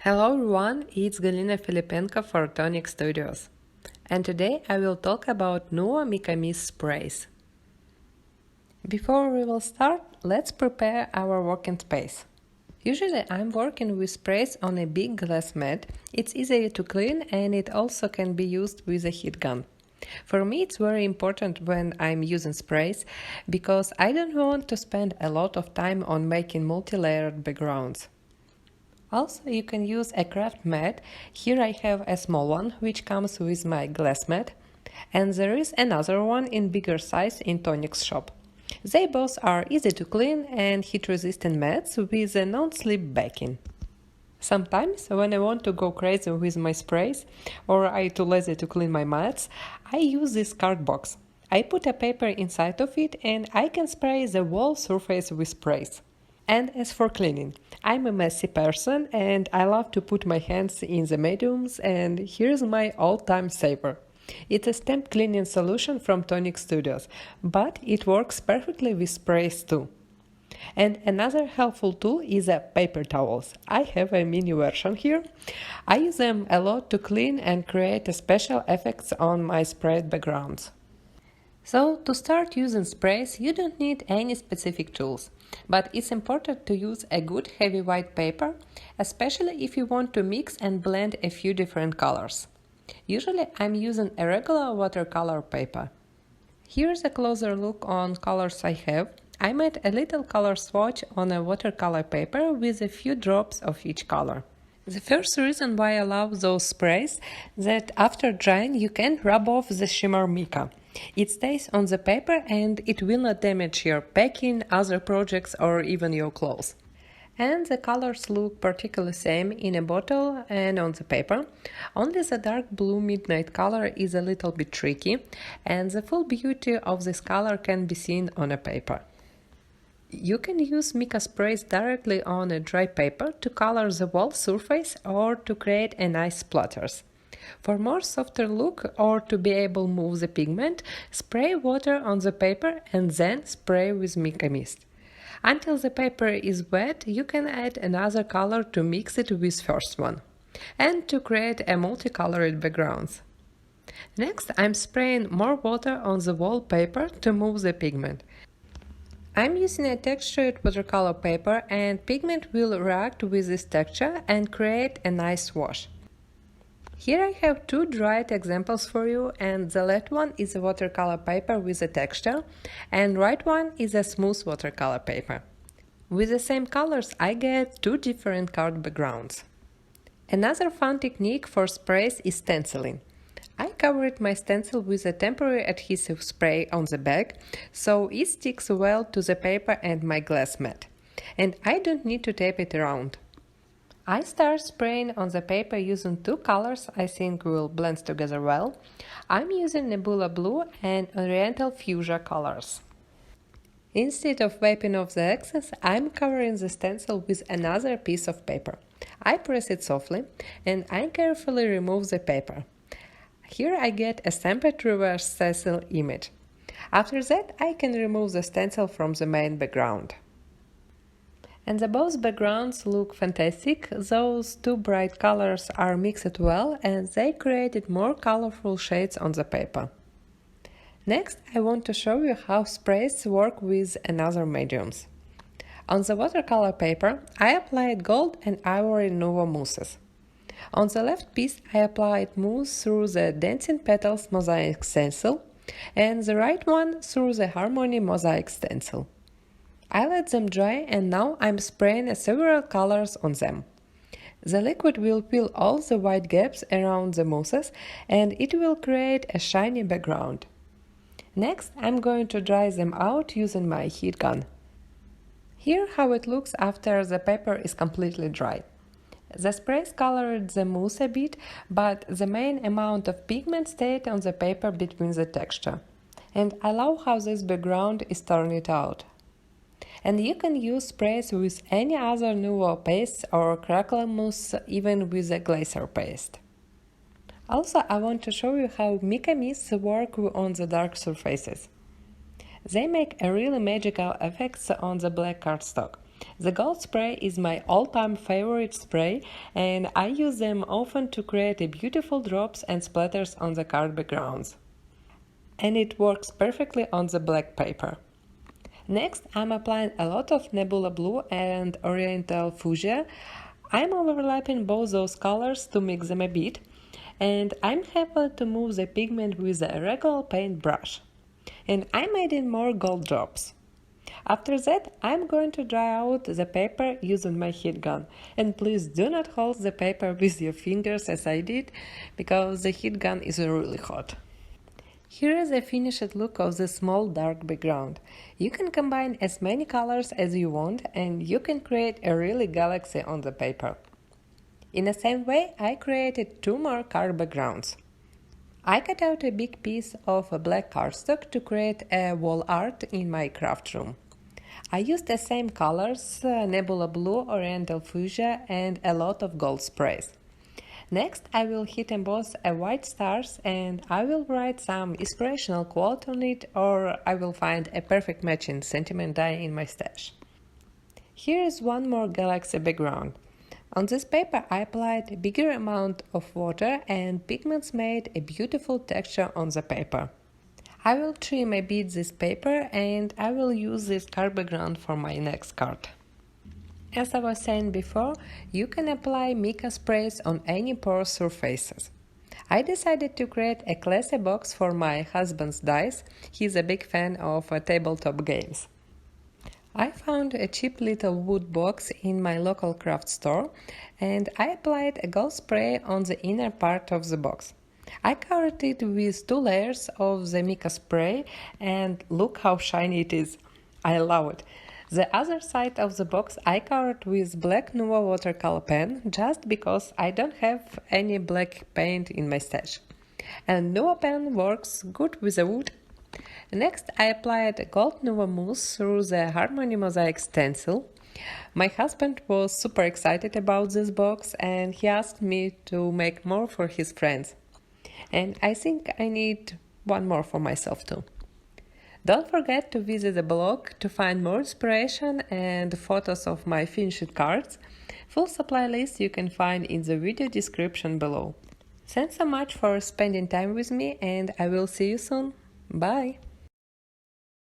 Hello everyone, it's Galina Filippenko for Tonic Studios. And today I will talk about Nuvo MICA MIST sprays. Before we will start, let's prepare our working space. Usually I'm working with sprays on a big glass mat. It's easy to clean and it also can be used with a heat gun. For me it's very important when I'm using sprays because I don't want to spend a lot of time on making multi-layered backgrounds. Also, you can use a craft mat. Here I have a small one, which comes with my glass mat, and there is another one in bigger size in Tonic's shop. They both are easy to clean and heat-resistant mats with a non-slip backing. Sometimes, when I want to go crazy with my sprays, or I'm too lazy to clean my mats, I use this card box. I put a paper inside of it and I can spray the whole surface with sprays. And as for cleaning, I'm a messy person and I love to put my hands in the mediums, and here's my all-time saver. It's a stamp cleaning solution from Tonic Studios, but it works perfectly with sprays too. And another helpful tool is paper towels. I have a mini version here. I use them a lot to clean and create special effects on my sprayed backgrounds. So, to start using sprays, you don't need any specific tools, but it's important to use a good heavy white paper, especially if you want to mix and blend a few different colors. Usually I'm using a regular watercolor paper. Here's a closer look on colors I have. I made a little color swatch on a watercolor paper with a few drops of each color. The first reason why I love those sprays is that after drying you can rub off the shimmer mica. It stays on the paper and it will not damage your packing, other projects or even your clothes. And the colors look particularly same in a bottle and on the paper. Only the dark blue midnight color is a little bit tricky, and the full beauty of this color can be seen on a paper. You can use mica sprays directly on a dry paper to color the whole surface or to create a nice splatters. For more softer look or to be able to move the pigment, spray water on the paper and then spray with mica mist. Until the paper is wet, you can add another color to mix it with first one and to create a multicolored background. Next, I'm spraying more water on the whole paper to move the pigment. I'm using a textured watercolor paper and pigment will react with this texture and create a nice wash. Here I have two dried examples for you, and the left one is a watercolor paper with a texture and right one is a smooth watercolor paper. With the same colors I get two different card backgrounds. Another fun technique for sprays is stenciling. I covered my stencil with a temporary adhesive spray on the back, so it sticks well to the paper and my glass mat, and I don't need to tape it around. I start spraying on the paper using two colors I think will blend together well. I'm using Nebula Blue and Oriental Fuchsia colors. Instead of wiping off the excess, I'm covering the stencil with another piece of paper. I press it softly and I carefully remove the paper. Here I get a stamped reverse stencil image. After that, I can remove the stencil from the main background. And both backgrounds look fantastic. Those two bright colors are mixed well and they created more colorful shades on the paper. Next, I want to show you how sprays work with another mediums. On the watercolor paper, I applied gold and ivory Nuvo mousses. On the left piece, I applied mousse through the Dancing Petals Mosaic Stencil and the right one through the Harmony Mosaic Stencil. I let them dry and now I'm spraying several colors on them. The liquid will fill all the white gaps around the mousses and it will create a shiny background. Next, I'm going to dry them out using my heat gun. Here how it looks after the paper is completely dry. The sprays colored the mousse a bit, but the main amount of pigment stayed on the paper between the texture. And I love how this background is turned out. And you can use sprays with any other Nuvo paste or crackle mousse, even with a glacier paste. Also, I want to show you how mica mists work on the dark surfaces. They make a really magical effects on the black cardstock. The gold spray is my all-time favorite spray, and I use them often to create beautiful drops and splatters on the card backgrounds. And it works perfectly on the black paper. Next, I'm applying a lot of Nebula Blue and Oriental Fuchsia. I'm overlapping both those colors to mix them a bit, and I'm happy to move the pigment with a regular paint brush. And I'm adding more gold drops. After that, I'm going to dry out the paper using my heat gun. And please do not hold the paper with your fingers as I did, because the heat gun is really hot. Here is a finished look of the small dark background. You can combine as many colors as you want, and you can create a really galaxy on the paper. In the same way, I created 2 more card backgrounds. I cut out a big piece of black cardstock to create a wall art in my craft room. I used the same colors, Nebula Blue, Oriental Fuchsia, and a lot of gold sprays. Next, I will heat emboss a white stars, and I will write some inspirational quote on it, or I will find a perfect matching sentiment die in my stash. Here is one more galaxy background. On this paper I applied a bigger amount of water, and pigments made a beautiful texture on the paper. I will trim a bit this paper, and I will use this card background for my next card. As I was saying before, you can apply mica sprays on any porous surfaces. I decided to create a classy box for my husband's dice. He's a big fan of tabletop games. I found a cheap little wood box in my local craft store, and I applied a gold spray on the inner part of the box. I covered it with 2 layers of the mica spray, and look how shiny it is. I love it. The other side of the box I covered with black Nuvo watercolor pen, just because I don't have any black paint in my stash. And Nuvo pen works good with the wood. Next, I applied gold Nuvo mousse through the Harmony Mosaic stencil. My husband was super excited about this box, and he asked me to make more for his friends. And I think I need one more for myself too. Don't forget to visit the blog to find more inspiration and photos of my finished cards. Full supply list you can find in the video description below. Thanks so much for spending time with me, and I will see you soon. Bye!